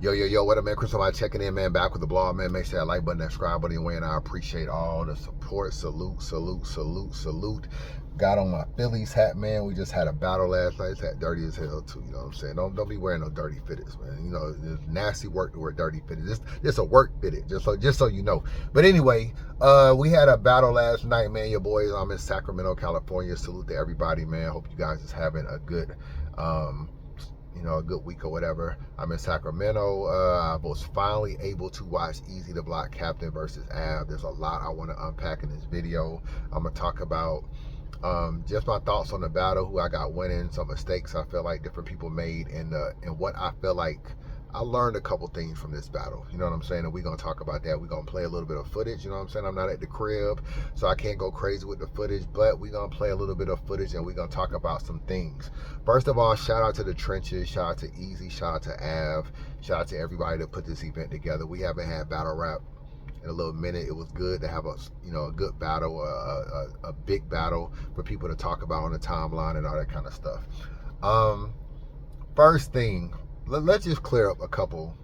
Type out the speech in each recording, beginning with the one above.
Yo, what up, man? Chris, somebody checking in, man. Back with the blog, man. Make sure that like button, that subscribe button, and I appreciate all the support. Salute. Got on my Phillies hat, man. We just had a battle last night. It's hat dirty as hell too. You know what I'm saying? Don't be wearing no dirty fitteds, man. You know, it's nasty work to wear dirty fitteds. Just a work fitted, just so you know. But anyway, we had a battle last night, man. Your boys, I'm in Sacramento, California. Salute to everybody, man. Hope you guys is having a good a good week or whatever. I'm in Sacramento. I was finally able to watch Eazy the Block Captain versus Ave. There's a lot I want to unpack in this video. I'm going to talk about just my thoughts on the battle, who I got winning, some mistakes I feel like different people made, and what I feel like I learned a couple things from this battle. You know what I'm saying? And we're going to talk about that. We're going to play a little bit of footage. You know what I'm saying? I'm not at the crib, so I can't go crazy with the footage, but we're going to play a little bit of footage and we're going to talk about some things. First of all, shout out to the trenches. Shout out to Eazy. Shout out to Ave. Shout out to everybody that put this event together. We haven't had battle rap in a little minute. It was good to have a good battle, a big battle for people to talk about on the timeline and all that kind of stuff. First thing, let's just clear up a couple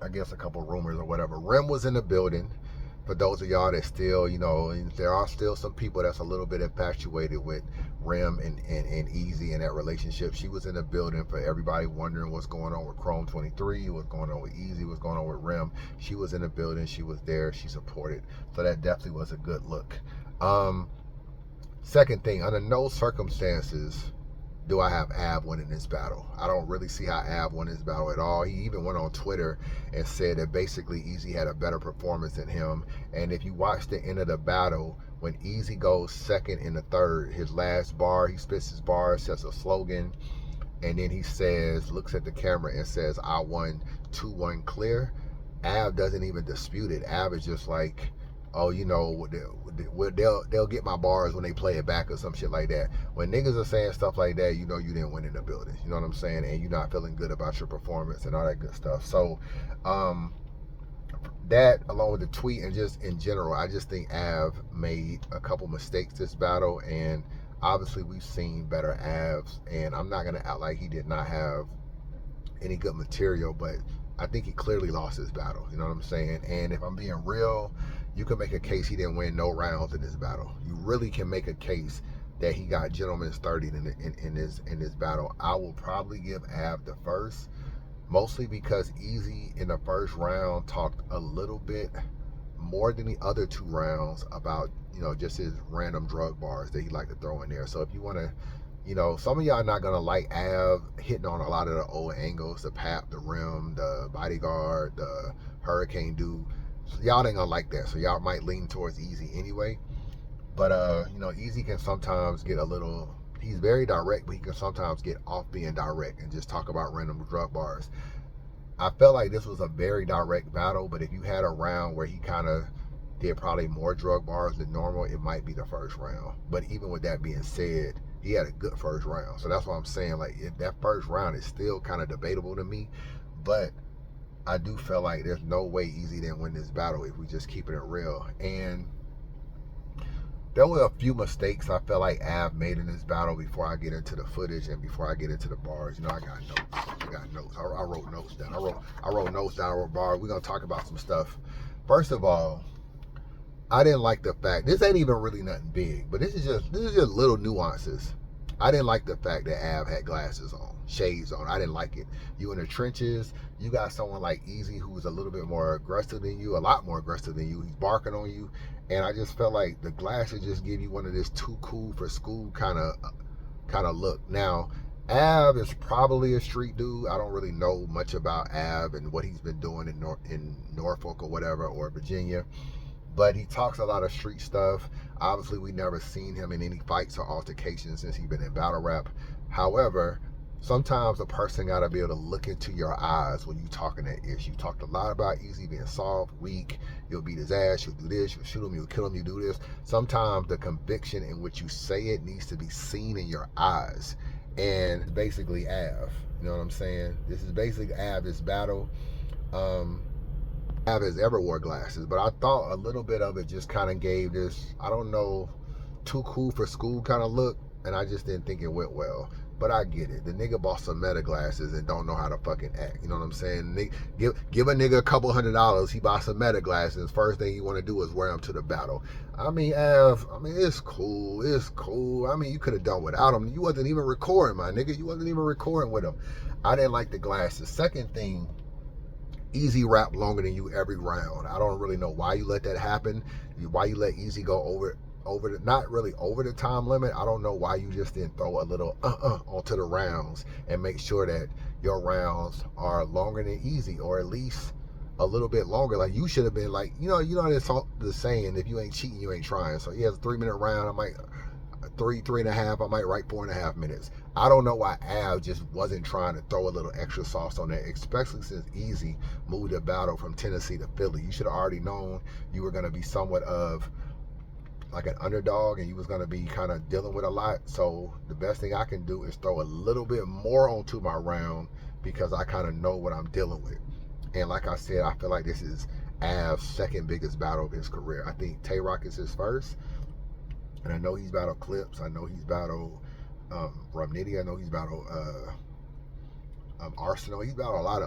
rumors or whatever. Rem was in the building. For those of y'all that still, there are still some people that's a little bit infatuated with Rem and Eazy and that relationship. She was in the building. For everybody wondering what's going on with Chrome 23, what's going on with Eazy, what's going on with Rem, she was in the building. She was there. She supported. So that definitely was a good look. Second thing, under no circumstances do I have Ave winning this battle. I don't really see how Ave won this battle at all. He even went on Twitter and said that basically Eazy had a better performance than him. And if you watch the end of the battle, when Eazy goes second in the third, his last bar, he spits his bar, says a slogan, and then he says, looks at the camera and says, I won 2-1 clear. Ave doesn't even dispute it. Ave is just like, oh, they'll get my bars when they play it back or some shit like that. When niggas are saying stuff like that, you didn't win in the building. You know what I'm saying? And you're not feeling good about your performance and all that good stuff. So that, along with the tweet and just in general, I just think Ave made a couple mistakes this battle, and obviously we've seen better Avs, and I'm not gonna act like he did not have any good material, but I think he clearly lost his battle. You know what I'm saying? And if I'm being real, you can make a case he didn't win no rounds in this battle. You really can make a case that he got gentleman's 30 in this battle. I will probably give Ave the first, mostly because Eazy in the first round talked a little bit more than the other two rounds about just his random drug bars that he liked to throw in there. So if you want to, some of y'all not gonna like Ave hitting on a lot of the old angles, the Pap, the Rim, the Bodyguard, the Hurricane Dude. So y'all ain't gonna like that. So y'all might lean towards Eazy anyway. But Eazy can sometimes get a little. He's very direct, but he can sometimes get off being direct and just talk about random drug bars. I felt like this was a very direct battle, but if you had a round where he kind of did probably more drug bars than normal, it might be the first round. But even with that being said, he had a good first round. So that's what I'm saying. Like, that first round is still kind of debatable to me, but I do feel like there's no way Eazy didn't win this battle if we just keeping it real. And there were a few mistakes I felt like Ave made in this battle before I get into the footage and before I get into the bars. I got notes. I wrote notes down. I wrote notes down. I wrote bars. We're gonna talk about some stuff. First of all, I didn't like the fact, this ain't even really nothing big, but this is just little nuances. I didn't like the fact that Ave had glasses on, shades on. I didn't like it. You in the trenches, you got someone like Eazy who's a little bit more aggressive than you, a lot more aggressive than you. He's barking on you, and I just felt like the glasses just give you one of this too cool for school kind of look. Now, Ave is probably a street dude. I don't really know much about Ave and what he's been doing in Norfolk or whatever, or Virginia. But he talks a lot of street stuff. Obviously, we never seen him in any fights or altercations since he's been in battle rap. However, sometimes a person got to be able to look into your eyes when you talking that ish. You talked a lot about Eazy being soft, weak. You'll beat his ass. You'll do this. You'll shoot him. You'll kill him. You do this. Sometimes the conviction in which you say it needs to be seen in your eyes. And basically Ave. You know what I'm saying? This is basically Ave, this battle. Ave has ever wore glasses, but I thought a little bit of it just kind of gave this, I don't know, too cool for school kind of look, and I just didn't think it went well. But I get it. The nigga bought some meta glasses and don't know how to fucking act. You know what I'm saying? Give a nigga a couple $100. He buys some meta glasses. First thing you want to do is wear them to the battle. I mean, it's cool. It's cool. I mean, you could have done without them. You wasn't even recording, my nigga. You wasn't even recording with them. I didn't like the glasses. Second thing, Eazy rap longer than you every round. I don't really know why you let that happen. Why you let Eazy go not really over the time limit. I don't know why you just didn't throw a little onto the rounds and make sure that your rounds are longer than Eazy, or at least a little bit longer. Like, you should have been like, you know the saying, if you ain't cheating, you ain't trying. So he has a 3-minute round. I might 3.5. I might write 4.5 minutes. I don't know why Av just wasn't trying to throw a little extra sauce on that, especially since Eazy moved the battle from Tennessee to Philly. You should have already known you were going to be somewhat of like an underdog, and you was going to be kind of dealing with a lot. So the best thing I can do is throw a little bit more onto my round, because I kind of know what I'm dealing with. And like I said, I feel like this is Av's second biggest battle of his career. I think Tay Rock is his first, and I know he's battled Clips. I know he's battled Rum Nitty. I know he's battled Arsenal. He's battled a lot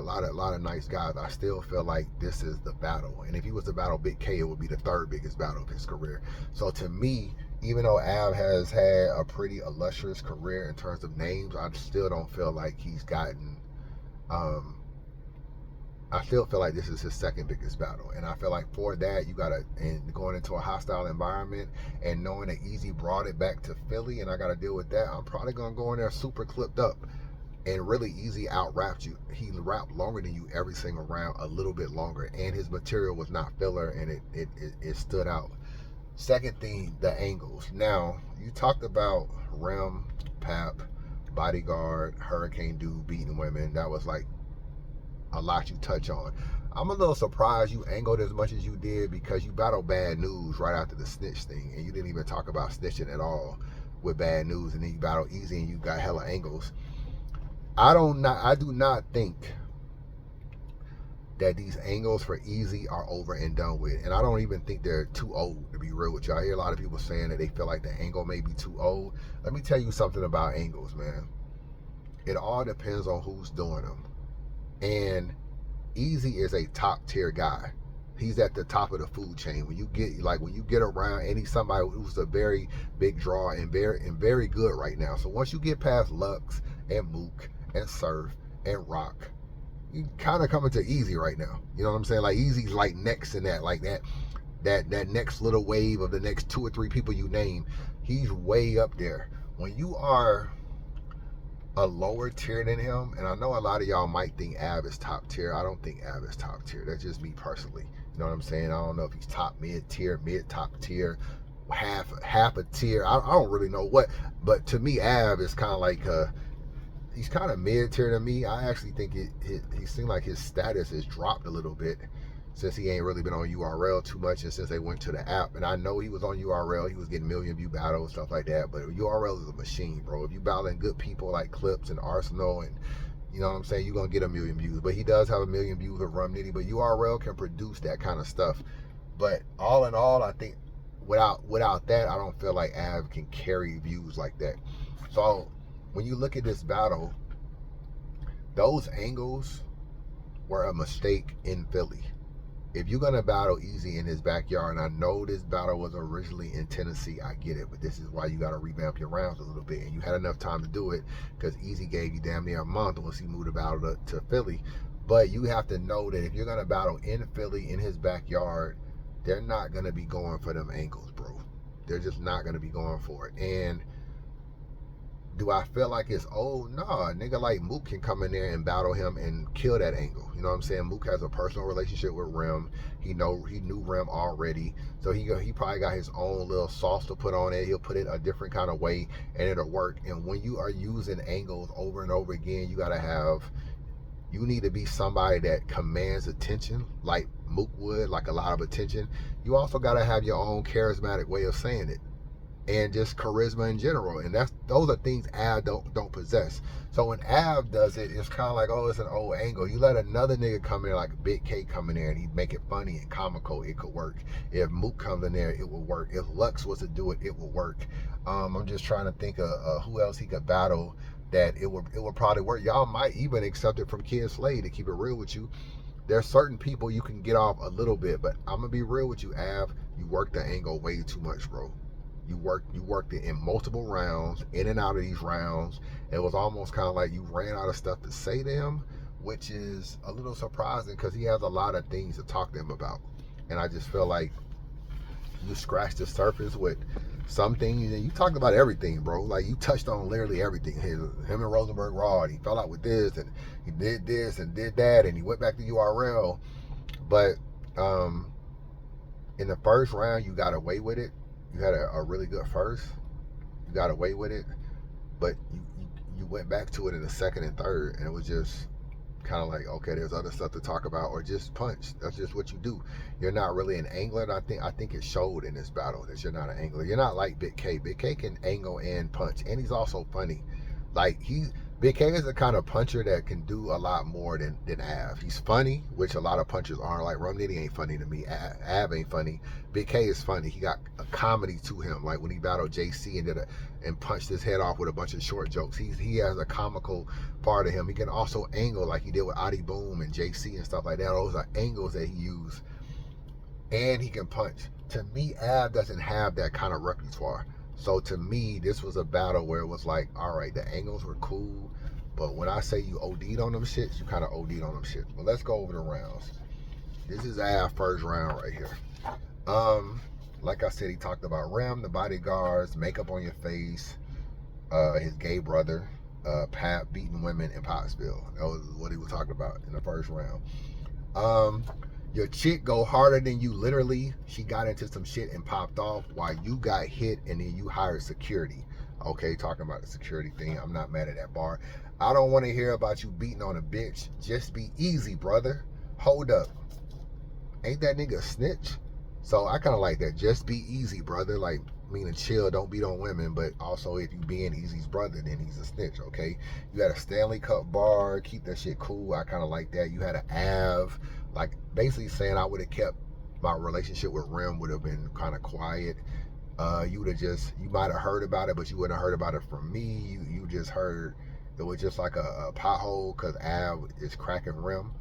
of nice guys. I still feel like this is the battle. And if he was to battle Big K, it would be the third biggest battle of his career. So to me, even though Av has had a pretty illustrious career in terms of names, I still don't feel like he's gotten. I still feel like this is his second biggest battle. And I feel like for that, you gotta, and going into a hostile environment and knowing that Eazy brought it back to Philly and I gotta deal with that, I'm probably gonna go in there super clipped up. And really, Eazy out-rapped you. He rapped longer than you every single round, a little bit longer. And his material was not filler, and it stood out. Second thing, the angles. Now, you talked about Rem, Pap, Bodyguard, Hurricane Dude beating women. That was like a lot you touch on. I'm a little surprised you angled as much as you did, because you battled Bad News right after the snitch thing, and you didn't even talk about snitching at all with Bad News, and then you battled Eazy and you got hella angles. I do not think that these angles for Eazy are over and done with, and I don't even think they're too old, to be real with you. I hear a lot of people saying that they feel like the angle may be too old. Let me tell you something about angles, man. It all depends on who's doing them. And Eazy is a top tier guy. He's at the top of the food chain. When you get around, and he's somebody who's a very big draw and very good right now. So once you get past Lux and Mook and Surf and Rock, you kind of coming to Eazy right now. You know what I'm saying? Like, Eazy's like next in that, like that next little wave of the next 2 or 3 people you name. He's way up there. When you are a lower tier than him, and I know a lot of y'all might think Av is top tier. I don't think Av is top tier. That's just me personally. You know what I'm saying? I don't know if he's top mid tier, mid top tier, half a tier. I don't really know what, but to me, Av is kind of like he's kind of mid tier to me. I actually think he seemed like his status has dropped a little bit since he ain't really been on URL too much, and since they went to the app. And I know he was on URL, he was getting million view battles, stuff like that, but URL is a machine, bro. If you battling good people like Clips and Arsenal, and you know what I'm saying, you're gonna get a million views. But he does have a million views with Rum Nitty, but URL can produce that kind of stuff. But all in all, I think without that, I don't feel like Av can carry views like that. So when you look at this battle, those angles were a mistake in Philly. If you're going to battle Eazy in his backyard, and I know this battle was originally in Tennessee, I get it, but this is why you got to revamp your rounds a little bit, and you had enough time to do it, because Eazy gave you damn near a month once he moved the battle to Philly. But you have to know that if you're going to battle in Philly, in his backyard, they're not going to be going for them angles, bro. They're just not going to be going for it. And do I feel like it's old? Nah, a nigga like Mook can come in there and battle him and kill that angle. You know what I'm saying? Mook has a personal relationship with Rem. He knew Rem already, so he probably got his own little sauce to put on it. He'll put it a different kind of way, and it'll work. And when you are using angles over and over again, you need to be somebody that commands attention, like Mook would, like a lot of attention. You also got to have your own charismatic way of saying it, and just charisma in general, and those are things Av don't possess. So when Av does it, it's kind of like, oh, it's an old angle. You let another nigga come in, like Big K come in there, and he'd make it funny and comical, it could work. If Mook comes in there, it will work. If Lux was to do it, it will work. I'm just trying to think of who else he could battle that it would probably work. Y'all might even accept it from Kid Slade, to keep it real with you. There's certain people you can get off a little bit, but I'm gonna be real with you, Av. You work the angle way too much, bro. You worked it in multiple rounds, in and out of these rounds. It was almost kind of like you ran out of stuff to say to him, which is a little surprising because he has a lot of things to talk to him about. And I just feel like you scratched the surface with some things, and you talked about everything, bro. Like, you touched on literally everything. Him and Rosenberg Raw, and he fell out with this, and he did this and did that, and he went back to URL. But in the first round, you got away with it. You had a really good first. You got away with it, but you went back to it in the second and third, and it was just kind of like, okay, there's other stuff to talk about, or just punch. That's just what you do. You're not really an angler. And I think it showed in this battle that you're not an angler. You're not like Big K. Big K can angle and punch, and he's also funny. Like, Big K is the kind of puncher that can do a lot more than Av. He's funny, which a lot of punchers aren't. Like, Rum Nitty ain't funny to me. Av ain't funny. Big K is funny. He got a comedy to him. Like when he battled JC and punched his head off with a bunch of short jokes. He has a comical part of him. He can also angle like he did with Adi Boom and JC and stuff like that. Those are angles that he used. And he can punch. To me, Av doesn't have that kind of repertoire. So to me, this was a battle where it was like, all right, the angles were cool, but when I say you OD'd on them shits, you kind of OD'd on them shits. But let's go over the rounds. This is Av first round right here. Like I said, he talked about Rem, the bodyguards, makeup on your face, his gay brother, Pap beating women in Pottsville. That was what he was talking about in the first round. Your chick go harder than you. Literally, she got into some shit and popped off while you got hit, and then you hired security. Okay, talking about the security thing. I'm not mad at that bar. I don't want to hear about you beating on a bitch. Just be easy, brother. Hold up. Ain't that nigga a snitch? So I kind of like that. Just be easy, brother. Like, meaning chill, don't beat on women, but also if you being Eazy's brother, then he's a snitch, okay? You had a Stanley Cup bar, keep that shit cool. I kind of like that. You had an Av, like basically saying I would have kept my relationship with Rem, would have been kind of quiet. You might have heard about it, but you wouldn't have heard about it from me. You just heard it was just like a pothole because Av is cracking Rem.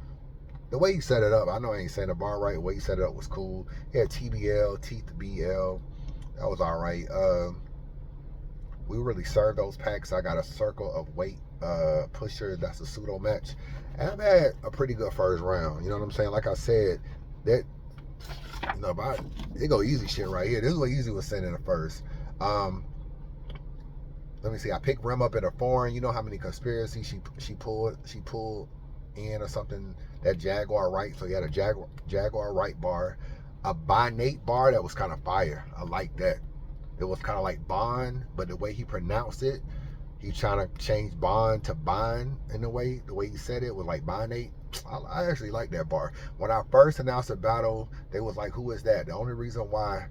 The way he set it up, I know I ain't saying the bar right. The way he set it up was cool. He had TBL, Teeth BL. That was all right. We really served those packs. I got a circle of weight pusher. That's a pseudo match. And I've had a pretty good first round. You know what I'm saying? Like I said, that, you know, it go Eazy shit right here. This is what Eazy was saying in the first. Let me see. I picked Rem up at a foreign. You know how many conspiracies she pulled in or something. That Jaguar right. So he had a Jaguar right bar. A Bonate bar that was kind of fire. I like that. It was kind of like Bond, but the way he pronounced it, he trying to change Bond to Bond in the way he said it was like Bonate. I actually like that bar. When I first announced the battle, they was like, who is that? The only reason why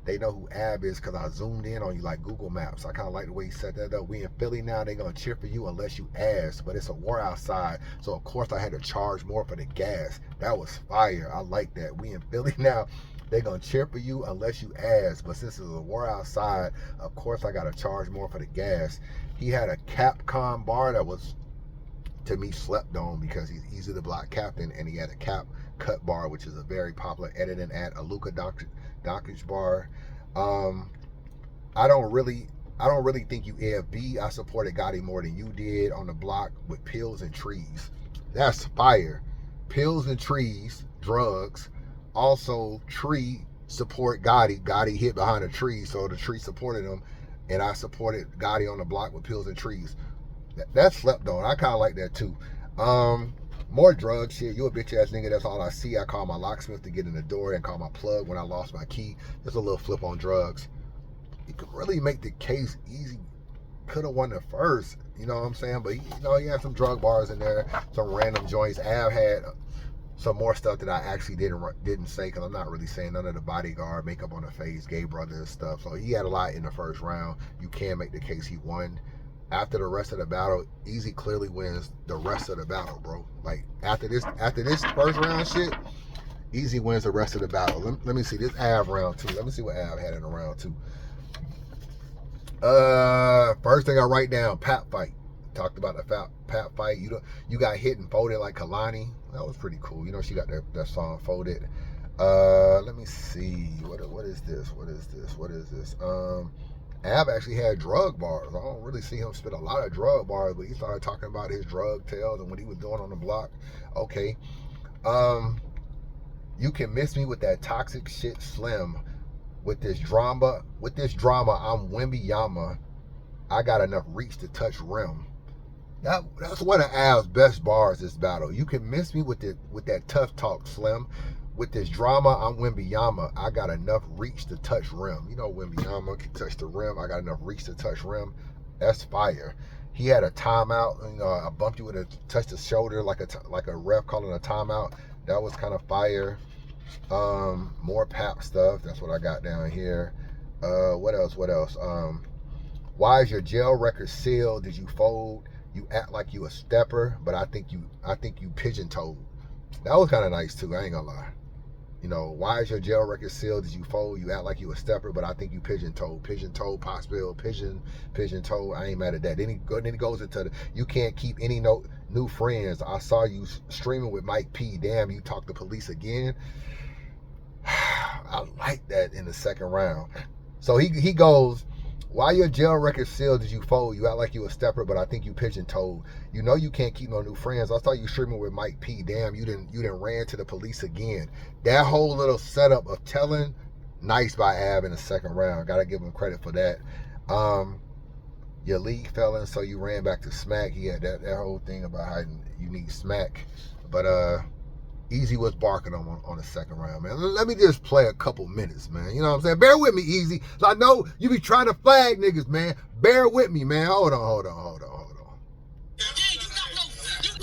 they know who Ab is because I zoomed in on you like Google Maps. I kind of like the way he set that up. We in Philly now. They going to cheer for you unless you ask. But it's a war outside. So, of course, I had to charge more for the gas. That was fire. I like that. We in Philly now. They going to cheer for you unless you ask. But since it's a war outside, of course, I got to charge more for the gas. He had a Capcom bar that was, to me, slept on because he's Eazy the Block Captain. And he had a Cap Cut bar, which is a very popular editing at a Luka Doncic bar. I don't really think you AFB. I supported Gotti more than you did on the block with pills and trees. That's fire. Pills and trees, drugs. Also, tree support Gotti. Gotti hit behind a tree, so the tree supported him, and I supported Gotti on the block with pills and trees. That slept on. I kind of like that too. More drug shit. You a bitch ass nigga. That's all I see. I call my locksmith to get in the door and call my plug when I lost my key. Just a little flip on drugs. You could really make the case Eazy could have won the first. You know what I'm saying? But he had some drug bars in there, some random joints. Av had some more stuff that I actually didn't say because I'm not really saying none of the bodyguard, makeup on the face, gay brother and stuff. So he had a lot in the first round. You can make the case he won. After the rest of the battle, Eazy clearly wins the rest of the battle, bro. Like after this first round shit, Eazy wins the rest of the battle. Let me see this Av round 2. Let me see what Av had in the round 2. First thing I write down, Pap fight. talked about the Pat fight. You got hit and folded like Kalani. That was pretty cool. You know, she got that song Folded. Let me see. What is this? Av actually had drug bars. I don't really see him spit a lot of drug bars, but he started talking about his drug tales and what he was doing on the block. Okay. You can miss me with that toxic shit, Slim. With this drama, I'm Wembyama. I got enough reach to touch rim. That's one of Av's best bars this battle. You can miss me with that tough talk, Slim. With this drama, I'm Wembyama. I got enough reach to touch rim. You know Wembyama can touch the rim. I got enough reach to touch rim. That's fire. He had a timeout. You know, I bumped you with a touch the shoulder like a ref calling a timeout. That was kind of fire. More Pap stuff. That's what I got down here. What else? Why is your jail record sealed? Did you fold? You act like you a stepper, but I think you pigeon-toed. That was kind of nice too. I ain't gonna lie. You know, why is your jail record sealed? Did you fold? You act like you a stepper, but I think you pigeon-toed. Pigeon-toed, pot spill, pigeon-toed. I ain't mad at that. Then he goes into the, you can't keep any new friends. I saw you streaming with Mike P. Damn, you talk to police again. I like that in the second round. So he goes, why your jail record sealed? Did you fold? You act like you a stepper, but I think you pigeon-toed. You know you can't keep no new friends. I saw you streaming with Mike P. Damn, you didn't ran to the police again. That whole little setup of telling, nice by Av in the second round. Gotta give him credit for that. Your league fell in, so you ran back to smack. He had that whole thing about how you need smack. But Eazy was barking on the second round, man. Let me just play a couple minutes, man. You know what I'm saying? Bear with me, Eazy. I know you be trying to flag niggas, man. Bear with me, man. Hold on.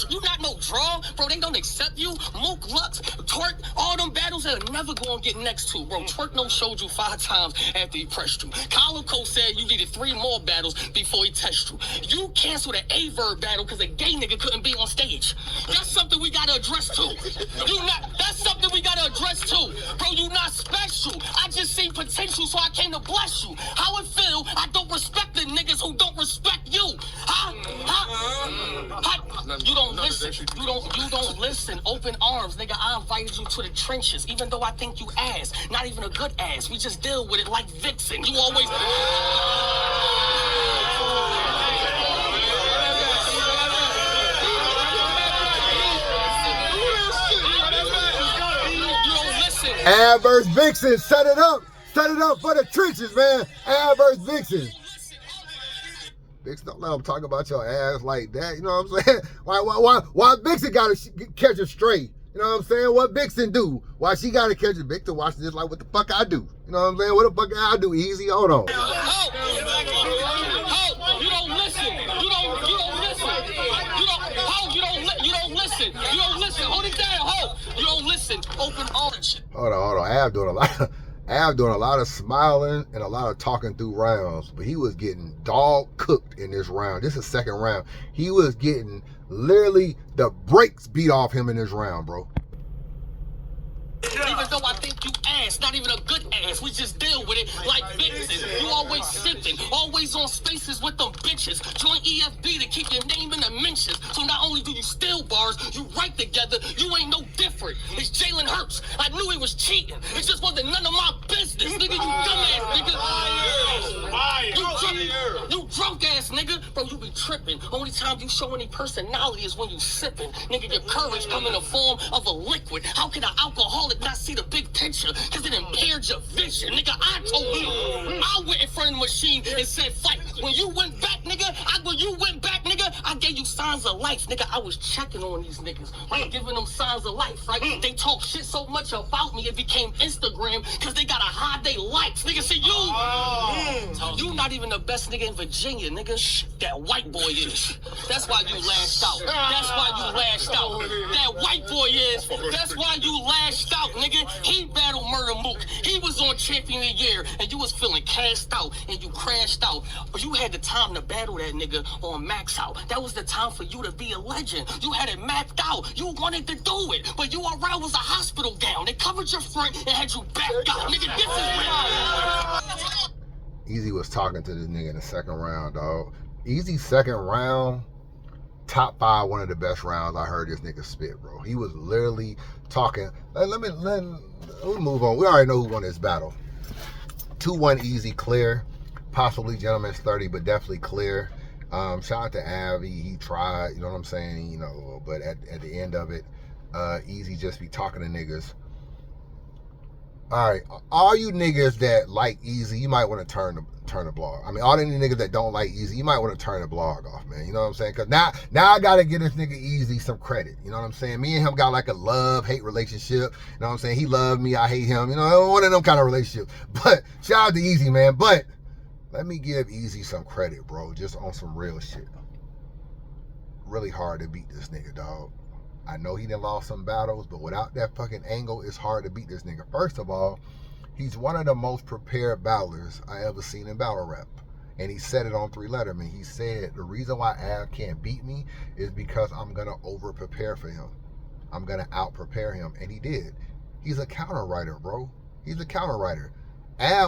You not no draw, bro. They don't accept you. Mook, Lux, Twerk, all them battles they're never gonna get next to, bro. Twerk no showed you 5 times after he pressed you. Calico said you needed 3 more battles before he tested you. You canceled an A-Verb battle because a gay nigga couldn't be on stage. That's something we gotta address too. That's something we gotta address too. Bro, you not special. I just see potential, so I came to bless you. How it feel? I don't respect the niggas who don't respect you. You don't listen. You don't listen. Open arms, nigga. I invited you to the trenches, even though I think you ass. Not even a good ass. We just deal with it like Vixen. You always. Av vs. Vixen, set it up for the trenches, man. Av vs. Vixen. Vixen, don't let him talk about your ass like that. You know what I'm saying? Why Vixen gotta catch a stray? You know what I'm saying? What Vixen do? Why she gotta catch a Vixen watching this like what the fuck I do? You know what I'm saying? What the fuck I do? Easy, hold on. You don't listen. You don't listen. Hold it down, ho. You don't listen. Open arms. Hold on. Av doing a lot of smiling and a lot of talking through rounds, but he was getting dog cooked in this round. This is second round. He was getting literally the brakes beat off him in this round, bro. Even though I think you ass, not even a good ass, we just deal with it like Vixen. You always sipping, always on spaces with them bitches. Join EFB to keep your name in the mentions. So not only do you steal bars, you write together, you ain't no different. It's Jalen Hurts. I knew he was cheating. It just wasn't none of my business, nigga. You dumbass nigga. You drunk ass nigga. Bro, you be tripping. Only time you show any personality is when you sipping. Nigga, your courage come in the form of a liquid. How can an alcoholic not see the big picture? Cause it impaired your vision. Nigga, I told you. I went in front of the machine and said fight. When you went back, nigga, I gave you signs of life. Nigga, I was checking on these niggas. Right? Giving them signs of life, right? They talk shit so much about me it became Instagram cause they gotta hide they likes. Nigga, see you not even the best nigga in Virginia, nigga. That white boy is. That's why you lashed out. That white boy is. That's why you lashed out, nigga. He battled Murder Mook. He was on Champion of the Year, and you was feeling cast out, and you crashed out. But you had the time to battle that nigga on Max Out. That was the time for you to be a legend. You had it mapped out. You wanted to do it, but URL was a hospital gown. They covered your front and had you back out. Nigga, this is Eazy was talking to this nigga in the second round, dog. Eazy's second round top 5, one of the best rounds I heard this nigga spit, bro. He was literally talking. Let me move on. We already know who won this battle. 2-1 Eazy, clear. Possibly Gentleman's 30, but definitely clear. Shout out to Ave. He tried, you know what I'm saying? You know, but at the end of it, Eazy just be talking to niggas. All right, all you niggas that like Eazy, you might want to turn the blog. I mean, all any niggas that don't like Eazy, you might want to turn the blog off, man. You know what I'm saying? Because now I got to give this nigga Eazy some credit. You know what I'm saying? Me and him got like a love-hate relationship. You know what I'm saying? He loved me, I hate him. You know, one of them kind of relationships. But shout out to Eazy, man. But let me give Eazy some credit, bro, just on some real shit. Really hard to beat this nigga, dog. I know he done lost some battles, but without that fucking angle, it's hard to beat this nigga. First of all, he's one of the most prepared battlers I ever seen in battle rap. And he said it on 3 Letterman. He said, the reason why Av can't beat me is because I'm going to over-prepare for him. I'm going to out-prepare him. And he did. He's a counter-writer, bro. He's a counter-writer.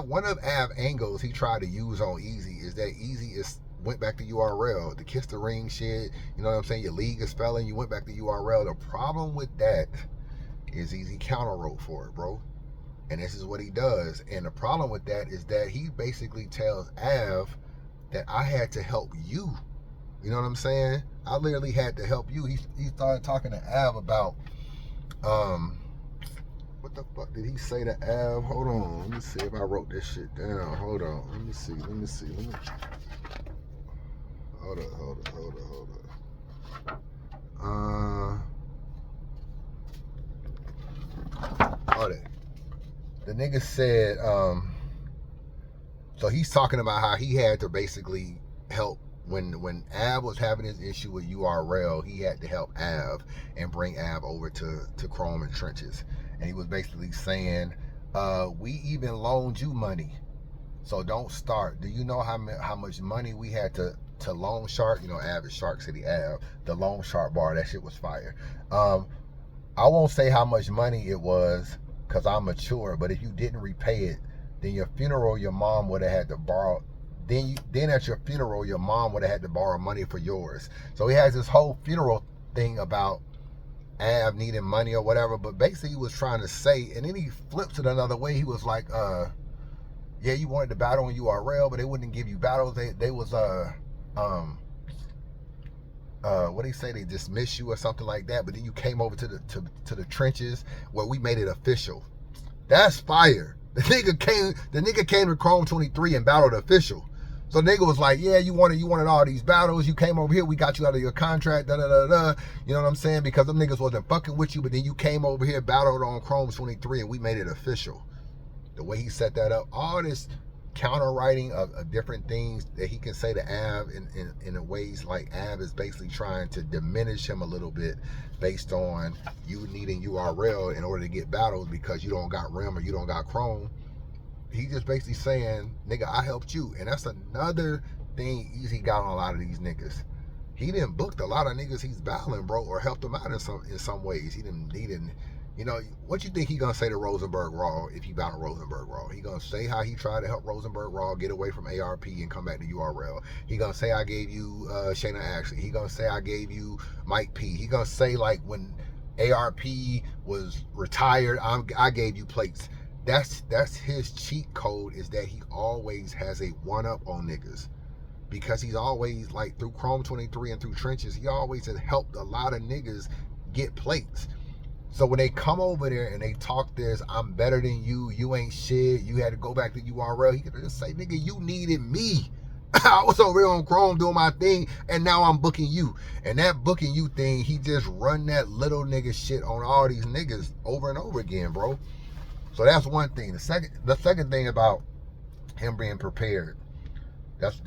One of Av angles he tried to use on Eazy is that Eazy went back to URL, the kiss the ring shit, you know what I'm saying? Your league is spelling, you went back to URL. The problem with that is Eazy counter wrote for it, bro. And this is what he does. And the problem with that is that he basically tells Av that I had to help you. You know what I'm saying? I literally had to help you. He started talking to Av about, what the fuck did he say to Av? Hold on, let me see if I wrote this shit down. Hold on, let me see. Hold up. The nigga said, so he's talking about how he had to basically help when Av was having his issue with URL, he had to help Av and bring Av over to Chrome and Trenches. And he was basically saying, we even loaned you money, so don't start. Do you know how much money we had to loan Shark? You know, Av is Shark City Av. The loan Shark bar, that shit was fire. I won't say how much money it was because I'm mature, but if you didn't repay it, then your funeral, your mom would have had to borrow. Then at your funeral, your mom would have had to borrow money for yours. So he has this whole funeral thing about Av needing money or whatever, but basically he was trying to say, and then he flips it another way. He was like, yeah, you wanted to battle on URL, but they wouldn't give you battles. They was what do you say? They dismiss you or something like that. But then you came over to the trenches where we made it official. That's fire. The nigga came to Chrome 23 and battled official. So the nigga was like, yeah, you wanted all these battles. You came over here, we got you out of your contract, da da da da. You know what I'm saying? Because them niggas wasn't fucking with you, but then you came over here, battled on Chrome 23, and we made it official. The way he set that up, all this counter writing of different things that he can say to Av in ways like Av is basically trying to diminish him a little bit based on you needing URL in order to get battles because you don't got Rim or you don't got Chrome. He just basically saying, nigga, I helped you. And that's another thing Eazy got on a lot of these niggas. He didn't book a lot of niggas he's battling, bro, or helped them out in some ways. He didn't, you know, what you think he gonna say to Rosenberg Raw if he battled Rosenberg Raw? He gonna say how he tried to help Rosenberg Raw get away from ARP and come back to URL. He gonna say I gave you Shayna Ashley. He gonna say I gave you Mike P. He gonna say like when ARP was retired, I gave you plates. That's his cheat code, is that he always has a one-up on niggas. Because he's always, like, through Chrome 23 and through Trenches, he always has helped a lot of niggas get plates. So when they come over there and they talk this, I'm better than you, you ain't shit, you had to go back to URL, he could just say, nigga, you needed me. I was over here on Chrome doing my thing, and now I'm booking you. And that booking you thing, he just run that little nigga shit on all these niggas over and over again, bro. So that's one thing. The second thing about him being prepared, that's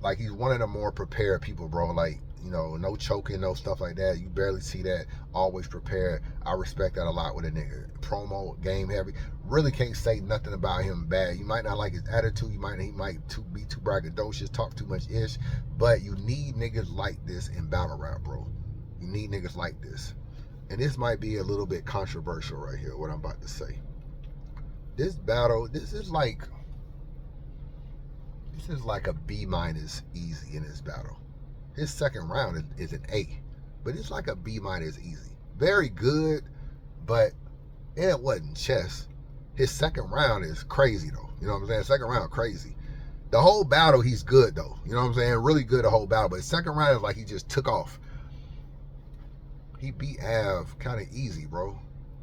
like he's one of the more prepared people, bro. Like, you know, no choking, no stuff like that. You barely see that. Always prepared. I respect that a lot with a nigga. Promo, game heavy. Really can't say nothing about him bad. You might not like his attitude. He might be too braggadocious, talk too much ish. But you need niggas like this in battle rap, bro. You need niggas like this. And this might be a little bit controversial right here, what I'm about to say. This battle, this is like a B- Eazy in this battle. His second round is an A, but it's like a B minus Eazy. Very good, but it wasn't chess. His second round is crazy though. You know what I'm saying? Second round crazy. The whole battle he's good though. You know what I'm saying? Really good the whole battle. But his second round is like he just took off. He beat Ave kind of easy, bro.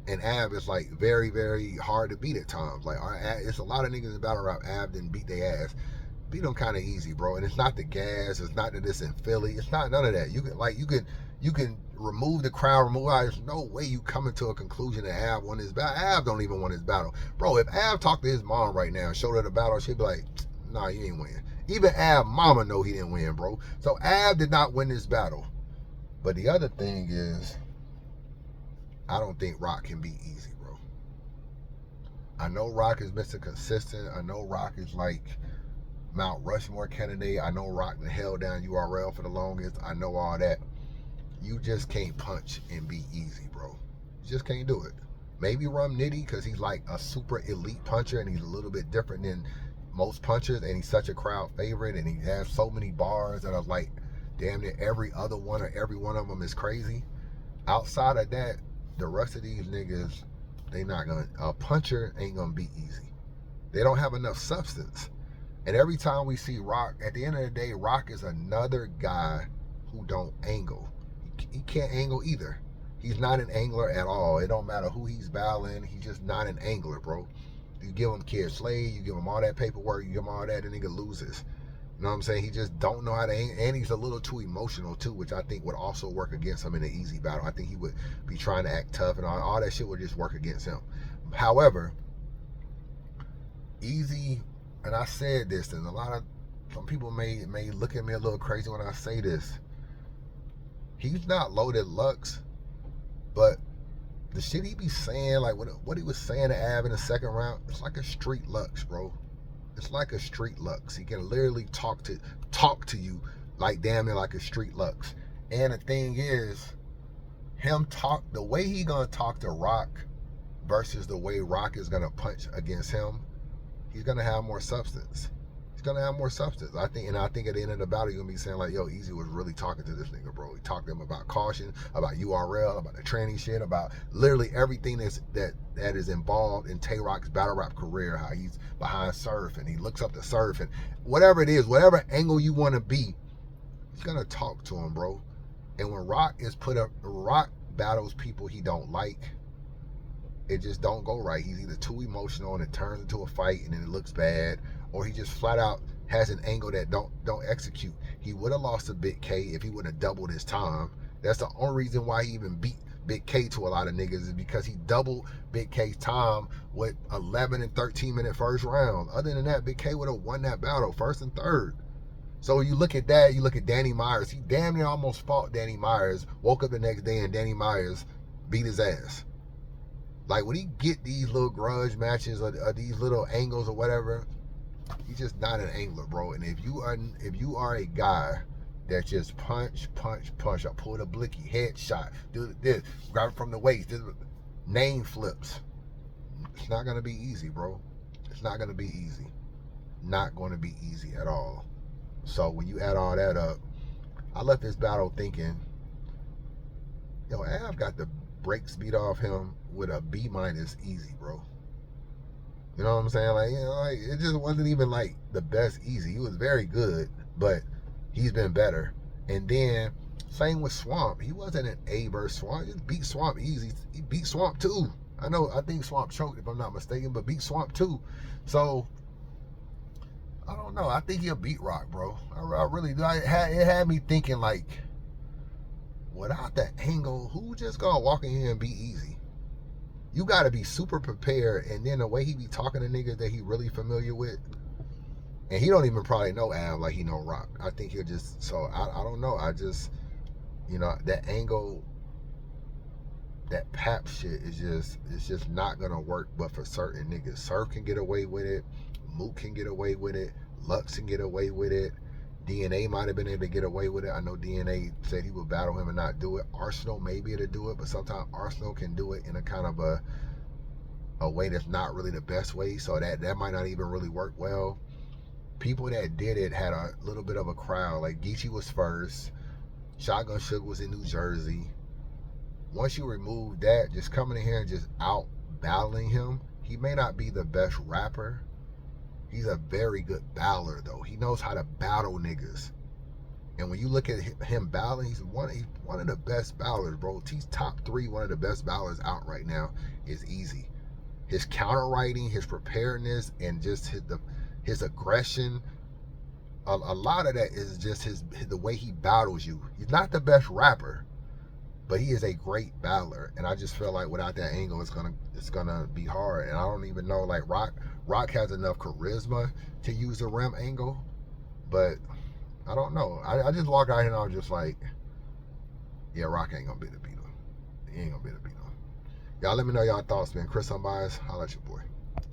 And Ave is like very, very hard to beat at times. Like it's a lot of niggas in battle rap. Ave didn't beat their ass. Beat them kind of easy, bro. And it's not the gas. It's not that it's in Philly. It's not none of that. You can remove the crowd, there's no way you coming to a conclusion that Av won his battle. Av don't even want his battle. Bro, if Av talked to his mom right now and showed her the battle, she'd be like, nah, you ain't win. Even Av mama know he didn't win, bro. So Av did not win this battle. But the other thing is, I don't think Rock can beat Eazy, bro. I know Rock is Mr. Consistent. I know Rock is like Mount Rushmore candidate. I know Rock held down URL for the longest. I know all that. You just can't punch and beat Eazy, bro. You just can't do it. Maybe Rum Nitty, because he's like a super elite puncher and he's a little bit different than most punchers, and he's such a crowd favorite, and he has so many bars that are like damn near every other one or every one of them is crazy. Outside of that, the rest of these niggas, a puncher ain't gonna beat Eazy. They don't have enough substance. And every time we see Rock, at the end of the day, Rock is another guy who don't angle. He can't angle either. He's not an angler at all. It don't matter who he's battling. He's just not an angler, bro. You give him Kid Slade, you give him all that paperwork, you give him all that, the nigga loses. You know what I'm saying? He just don't know how to angle, and he's a little too emotional too, which I think would also work against him in an Eazy battle. I think he would be trying to act tough, and all that shit would just work against him. However, Eazy, and I said this, and some people may look at me a little crazy when I say this. He's not loaded Lux, but the shit he be saying, like what he was saying to Av in the second round, it's like a street Lux, bro. It's like a street Lux. He can literally talk to you like damn near like a street Lux. And the thing is, the way he gonna talk to Rock versus the way Rock is gonna punch against him, he's gonna have more substance. Gonna have more substance. I think at the end of the battle, you're gonna be saying like, yo, Eazy was really talking to this nigga, bro. He talked to him about caution, about URL, about the training shit, about literally everything that is involved in Tay Rock's battle rap career, how he's behind Surf and he looks up to Surf and whatever it is, whatever angle you wanna be, he's gonna talk to him, bro. And when Rock battles people he don't like, it just don't go right. He's either too emotional and it turns into a fight and then it looks bad, or he just flat out has an angle that don't execute. He would have lost to Big K if he would have doubled his time. That's the only reason why he even beat Big K to a lot of niggas, is because he doubled Big K's time with 11 and 13 minute first round. Other than that, Big K would have won that battle first and third. So you look at that, you look at Danny Myers. He damn near almost fought Danny Myers, woke up the next day and Danny Myers beat his ass. Like when he get these little grudge matches or these little angles or whatever, he's just not an angler, bro. And if you are a guy that just punch, or pull the blicky, headshot, do this, grab it from the waist, name flips, it's not gonna be easy, bro. It's not gonna be easy. Not gonna be easy at all. So when you add all that up, I left this battle thinking, yo, Av got the brakes beat off him with a B minus Eazy, bro. You know what I'm saying? Like, like it just wasn't even like the best Eazy. He was very good, but he's been better. And then same with Swamp. He wasn't an A versus Swamp. He just beat Swamp easy. He beat Swamp too. I think Swamp choked if I'm not mistaken, but beat Swamp too. So I don't know. I think he'll beat Rock, bro. I really do. It had me thinking like, without that angle, who just gonna walk in here and beat Eazy? You gotta be super prepared, and then the way he be talking to niggas that he really familiar with, and he don't even probably know Av like he know Rock. I think he'll just, so I don't know. I just, that angle, that pap shit it's just not gonna work. But for certain niggas, Surf can get away with it, Mook can get away with it, Lux can get away with it, DNA might have been able to get away with it. I know DNA said he would battle him and not do it. Arsenal may be able to do it, but sometimes Arsenal can do it in a kind of a way that's not really the best way, so that might not even really work well. People that did it had a little bit of a crowd. Like Geechee was first, Shotgun Sugar was in New Jersey. Once you remove that, just coming in here and just out battling him, he may not be the best rapper. He's a very good battler, though. He knows how to battle niggas. And when you look at him battling, he's one of the best battlers, bro. He's top 3, one of the best battlers out right now is Eazy. His counter writing, his preparedness, and just his aggression. A lot of that is just the way he battles you. He's not the best rapper, but he is a great battler. And I just feel like without that angle, it's gonna be hard. And I don't even know, like, Rock has enough charisma to use the rim angle, but I don't know. I just walk out here and I was just like, yeah, Rock ain't gonna be the beat him. He ain't gonna be the beat him. Y'all let me know y'all thoughts, man. Chris Unbiased, holla at your boy.